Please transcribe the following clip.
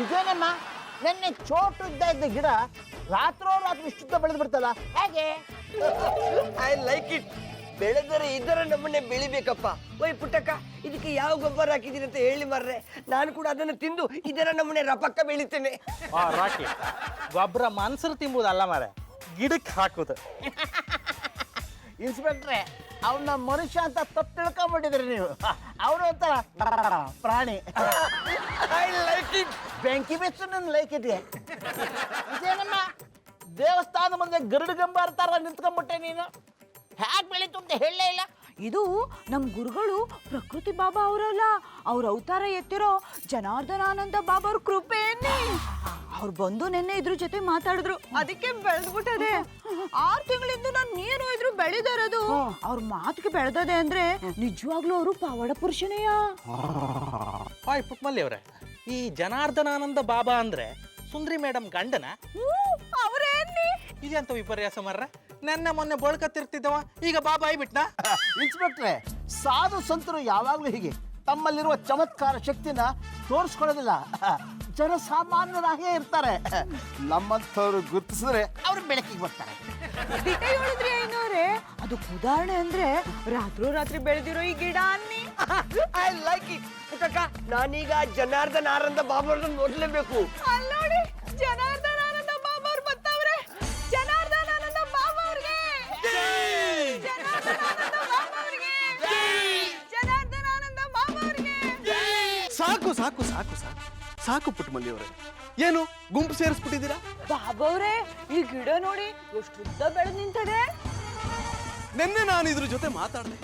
ಇದೇನಮ್ಮ ನೆನ್ನೆ ಚೋಟು ಇದ್ದ ಗಿಡ ರಾತ್ರಿ ಇಷ್ಟುದ್ದ ಬೆಳೆದು ಬಿಡ್ತಲ್ಲ ಹೇಗೆ? I like it. ಬೆಳೆದರೆ ಇದರ ನಮ್ಮನೆ ಬೆಳಿಬೇಕಪ್ಪ. ಓಯ್ ಪುಟ್ಟಕ್ಕ, ಇದಕ್ಕೆ ಯಾವ ಗೊಬ್ಬರ ಹಾಕಿದೀನಿ ಅಂತ ಹೇಳಿ ಮಾರ್ರೆ, ನಾನು ಕೂಡ ಅದನ್ನು ತಿಂದು ಇದರ ನಮ್ಮನೆ ರಪಕ್ಕ ಬೆಳಿತೇನೆ. ರಾಕಿ ಗೊಬ್ಬರ ಮನ್ಸರು ತಿಂಬುದಲ್ಲ ಮಾರೆ, ಗಿಡಕ್ಕೆ ಹಾಕುದು. ಇನ್ಸ್ಪೆಕ್ಟ್ರೆ, ಅವನ್ನ ಮನುಷ್ಯ ಅಂತ ತಪ್ಪು ತಿಳ್ಕೊಂಬಿಟ್ಟಿದ್ರಿ ನೀವು. ಅವನು ಒಂಥರ ಪ್ರಾಣಿ. I like it. ಬೆಂಕಿ ಬೆಚ್ಚು ನನ್ನ ಲೈಕ್ ಇದೆ. ಇದೇನಮ್ಮ ದೇವಸ್ಥಾನ ಮುಂದೆ ಗರುಡು ಗಂಬಾರ ತರ ನಿಂತ್ಕೊಂಡ್ಬಿಟ್ಟೆ ನೀನು. ಹ್ಯಾಕ್ ಬೆಳೀತು ಅಂತ ಹೇಳಲೇ ಇಲ್ಲ. ಇದು ನಮ್ ಗುರುಗಳು ಪ್ರಕೃತಿ ಬಾಬಾ ಅವರಲ್ಲ, ಅವ್ರ ಅವತಾರ ಎತ್ತಿರೋ ಜನಾರ್ದನಾನಂದ ಬಾಬಾ ಅವ್ರ ಕೃಪೆಯನ್ನೇ. ಅವ್ರು ಬಂದು ನೆನ್ನೆ ಇದ್ರ ಜೊತೆ ಮಾತಾಡಿದ್ರು, ಅದಕ್ಕೆ ಬೆಳೆದ್ಬಿಟ್ಟದೆ. 6 ತಿಂಗಳಿಂದ ನಾನು ಏನು ಇದ್ರು ಬೆಳೆದಿರೋದು. ಅವ್ರ ಮಾತಿಗೆ ಬೆಳೆದದೆ ಅಂದ್ರೆ ನಿಜವಾಗ್ಲೂ ಅವರು ಪವಾಡ ಪುರುಷನೇಯ. ಹಾಯ್ ಪುಟ್ಮಲ್ಲಿ ಅವ್ರೆ, ಈ ಜನಾರ್ದನಾನಂದ ಬಾಬಾ ಅಂದ್ರೆ ಸುಂದ್ರಿ ಮೇಡಮ್ ಗಂಡನ? ಅವರೇನ್ನಿ ಇದೆಂತ ವಿಪರ್ಯಾಸ ಮರ್ರೆ, ನನ್ನ ಮೊನ್ನೆ ಬಳ್ಕತ್ತಿರ್ತಿದ್ದವ ಈಗ ಬಾಬಾ ಆಗ್ಬಿಟ್ನಾ? ಇನ್ಸ್ಪೆಕ್ಟ್ರೆ, ಸಾಧು ಸಂತರು ಯಾವಾಗಲೂ ಹೀಗೆ ತಮ್ಮಲ್ಲಿರುವ ಚಮತ್ಕಾರ ಶಕ್ತಿನ ತೋರಿಸ್ಕೊಳ್ಳೋದಿಲ್ಲ. ಜನಸಾಮಾನ್ಯರಾಗೇ ಇರ್ತಾರೆ. ನಮ್ಮಂಥವ್ರು ಗುರುತಿಸಿದ್ರೆ ಅವ್ರು ಬೆಳಕಿಗೆ ಬರ್ತಾರೆ. ದಿಟ ಹೇಳಿದ್ರಿ ಐನೋರೆ, ಅದಕ್ಕೆ ಉದಾಹರಣೆ ಅಂದ್ರೆ ರಾತ್ರಿ ಬೆಳೆದಿರೋ ಈ ಗಿಡ ಅನ್ನಿ. I like it. ಪುಟ್ಟಕ್ಕ, ನಾನೀಗ ಜನಾರ್ದನ್ ಆನಂದ ಬಾಬಾರ್ದನ್ನ ನೋಡ್ಲೇಬೇಕು. ಅಲ್ಲೋಡಿ, ಜನಾರ್ದನಾನಂದ ಬಾಬಾ ಅವ್ರು ಬರ್ತಾವ್ರೆ. ಜನಾರ್ದನಾನಂದ ಬಾಬಾ ಅವ್ರಿಗೆ, ಜನಾರ್ದನಾನಂದ ಬಾಬಾ ಅವ್ರಿಗೆ, ಜನಾರ್ದನಾನಂದ ಬಾಬಾ ಅವ್ರಿಗೆ. ಸಾಕು ಸಾಕು ಸಾಕು ಸಾಕು ಸಾಕು ಪುಟ್ಟಮಲ್ಲಿ ಅವರೇ, ಏನು ಗುಂಪು ಸೇರಿಸ್ಬಿಟ್ಟಿದ್ದೀರಾ? ಬಾಬಾ ಅವ್ರೆ, ಈ ಗಿಡ ನೋಡಿ ಎಷ್ಟು ಉದ್ದ ಬೆಳೆದು ನಿಂತದೆ. ನಿನ್ನೆ ನಾನು ಇದ್ರ ಜೊತೆ ಮಾತಾಡಿದೆ.